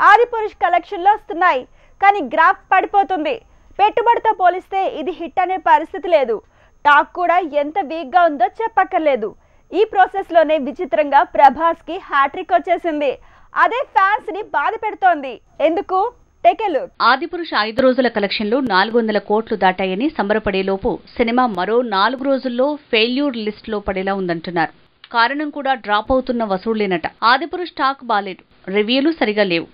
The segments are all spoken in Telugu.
ఆదిపురుష్ కలెక్షన్లు వస్తున్నాయి కానీ గ్రాఫ్ పడిపోతుంది. పెట్టుబడితో పోలిస్తే ఇది హిట్ అనే పరిస్థితి లేదు. టాక్ కూడా ఎంత వీక్ గా ఉందో చెప్పక్కర్లేదు. ఈ ప్రాసెస్ లోనే విచిత్రంగా ప్రభాస్ కి హ్యాట్రిక్ వచ్చేసింది. అదే ఫ్యాన్స్ ని బాధ పెడుతోంది. ఎందుకు? ఆదిపురుష్ 5 రోజుల కలెక్షన్లు 400 కోట్లు దాటాయని సంబరపడేలోపు సినిమా మరో 4 రోజుల్లో ఫెయిల్యూర్ లిస్ట్ లో పడేలా ఉందంటున్నారు. కారణం కూడా డ్రాప్ అవుతున్న వసూళ్లేనట. ఆదిపురుష్ టాక్ బాలేదు, రివ్యూలు సరిగా లేవు,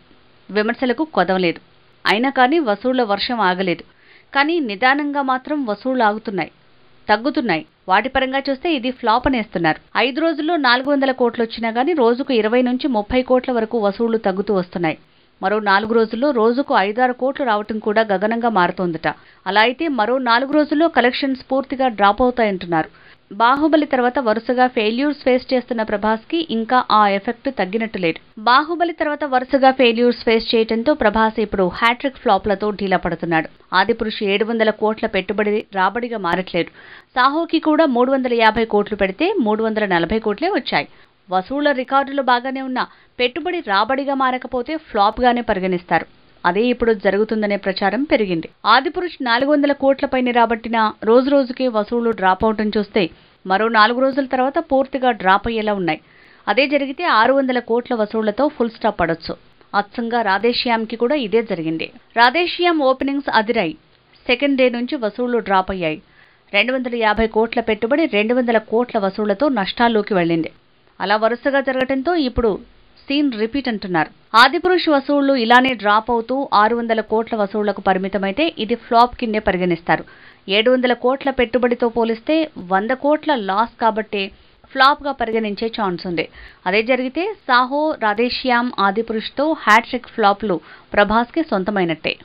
విమర్శలకు కొదవలేదు. అయినా కానీ వసూళ్ల వర్షం ఆగలేదు. కానీ నిదానంగా మాత్రం వసూళ్లు ఆగుతున్నాయి, తగ్గుతున్నాయి. వాటి పరంగా చూస్తే ఇది ఫ్లాప్ అనేస్తున్నారు. 5 రోజుల్లో 400 కోట్లు వచ్చినా గానీ రోజుకు 20 నుంచి 30 కోట్ల వరకు వసూళ్లు తగ్గుతూ వస్తున్నాయి. మరో 4 రోజుల్లో రోజుకు 5-6 కోట్లు రావటం కూడా గగనంగా మారుతోందట. అలా అయితే మరో 4 రోజుల్లో కలెక్షన్స్ పూర్తిగా డ్రాప్ అవుతాయంటున్నారు. బాహుబలి తర్వాత వరుసగా ఫెయిల్యూర్స్ ఫేస్ చేస్తున్న ప్రభాస్ కి ఇంకా ఆ ఎఫెక్ట్ తగ్గినట్టు లేదు. బాహుబలి తర్వాత వరుసగా ఫెయిల్యూర్స్ ఫేస్ చేయడంతో ప్రభాస్ ఇప్పుడు హ్యాట్రిక్ ఫ్లాప్లతో ఢీలా పడుతున్నాడు. ఆదిపురుష్ 700 కోట్ల పెట్టుబడి రాబడిగా మారట్లేదు. సాహోకి కూడా 350 కోట్లు పెడితే 340 కోట్లే వచ్చాయి. వసూళ్ల రికార్డులు బాగానే ఉన్నా పెట్టుబడి రాబడిగా మారకపోతే ఫ్లాప్ గానే పరిగణిస్తారు. అదే ఇప్పుడు జరుగుతుందనే ప్రచారం పెరిగింది. ఆదిపురుష్ 400 కోట్లపైనే రాబట్టిన రోజుకే వసూళ్లు డ్రాప్ అవటం చూస్తే మరో 4 రోజుల తర్వాత పూర్తిగా డ్రాప్ అయ్యేలా ఉన్నాయి. అదే జరిగితే 600 కోట్ల వసూళ్లతో ఫుల్ స్టాప్ పడొచ్చు. అచ్చంగా రాధేశ్యామ్కి కూడా ఇదే జరిగింది. రాధేశ్యామ్ ఓపెనింగ్స్ అదిరాయి. సెకండ్ డే నుంచి వసూళ్లు డ్రాప్ అయ్యాయి. 250 కోట్ల పెట్టుబడి 200 కోట్ల వసూళ్లతో నష్టాల్లోకి వెళ్ళింది. అలా వరుసగా జరగటంతో ఇప్పుడు సీన్ రిపీట్ అంటున్నారు. ఆదిపురుష్ వసూళ్లు ఇలానే డ్రాప్ అవుతూ 600 కోట్ల వసూళ్లకు పరిమితమైతే ఇది ఫ్లాప్ కిందే పరిగణిస్తారు. 700 కోట్ల పెట్టుబడితో పోలిస్తే 100 కోట్ల లాస్ కాబట్టి ఫ్లాప్ గా పరిగణించే ఛాన్స్ ఉంది. అదే జరిగితే సాహో, రాధేశ్యామ్, ఆదిపురుష్ తో హ్యాట్రిక్ ఫ్లాప్లు ప్రభాస్ కి సొంతమైనట్టే.